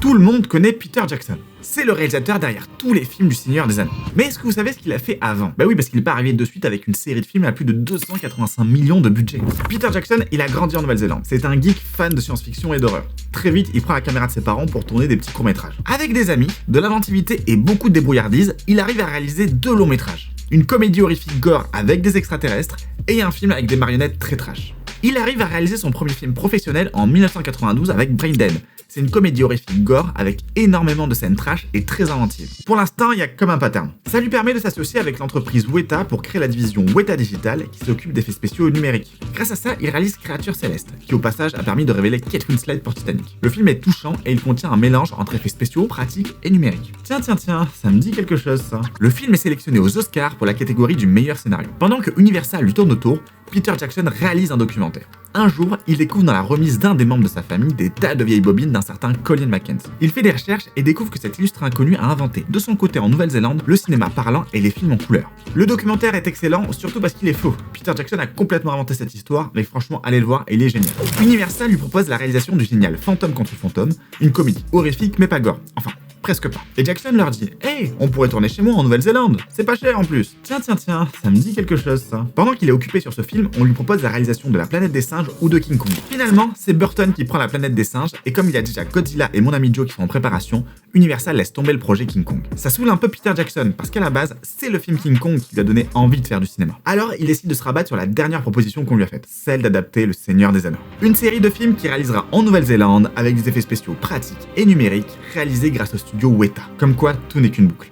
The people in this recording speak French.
Tout le monde connaît Peter Jackson. C'est le réalisateur derrière tous les films du Seigneur des Anneaux. Mais est-ce que vous savez ce qu'il a fait avant? Bah oui, parce qu'il n'est pas arrivé de suite avec une série de films à plus de 285 millions de budget. Peter Jackson, il a grandi en Nouvelle-Zélande. C'est un geek fan de science-fiction et d'horreur. Très vite, il prend la caméra de ses parents pour tourner des petits courts-métrages. Avec des amis, de l'inventivité et beaucoup de débrouillardise, il arrive à réaliser 2 longs métrages. Une comédie horrifique gore avec des extraterrestres et un film avec des marionnettes très trash. Il arrive à réaliser son premier film professionnel en 1992 avec Brain Dead. C'est une comédie horrifique gore avec énormément de scènes trash et très inventives. Pour l'instant, il y a comme un pattern. Ça lui permet de s'associer avec l'entreprise Weta pour créer la division Weta Digital qui s'occupe d'effets spéciaux numériques. Grâce à ça, il réalise Créature Céleste, qui au passage a permis de révéler Kate Winslet pour Titanic. Le film est touchant et il contient un mélange entre effets spéciaux, pratiques et numériques. Tiens, ça me dit quelque chose ça. Le film est sélectionné aux Oscars pour la catégorie du meilleur scénario. Pendant que Universal lui tourne autour, Peter Jackson réalise un documentaire. Un jour, il découvre dans la remise d'un des membres de sa famille des tas de vieilles bobines d'un certain Colin Mackenzie. Il fait des recherches et découvre que cet illustre inconnu a inventé, de son côté en Nouvelle-Zélande, le cinéma parlant et les films en couleur. Le documentaire est excellent, surtout parce qu'il est faux. Peter Jackson a complètement inventé cette histoire, mais franchement, allez le voir, il est génial. Universal lui propose la réalisation du génial Fantôme contre Fantôme, une comédie horrifique mais pas gore. Enfin, presque pas. Et Jackson leur dit « Hey, on pourrait tourner chez moi en Nouvelle-Zélande, c'est pas cher en plus. » Tiens, ça me dit quelque chose ça. Pendant qu'il est occupé sur ce film, on lui propose la réalisation de La Planète des Singes ou de King Kong. Finalement, c'est Burton qui prend La Planète des Singes, et comme il y a déjà Godzilla et Mon Ami Joe qui sont en préparation, Universal laisse tomber le projet King Kong. Ça saoule un peu Peter Jackson, parce qu'à la base, c'est le film King Kong qui lui a donné envie de faire du cinéma. Alors, il décide de se rabattre sur la dernière proposition qu'on lui a faite, celle d'adapter Le Seigneur des Anneaux. Une série de films qu'il réalisera en Nouvelle-Zélande, avec des effets spéciaux pratiques et numériques, réalisés grâce au studio Weta. Comme quoi, tout n'est qu'une boucle.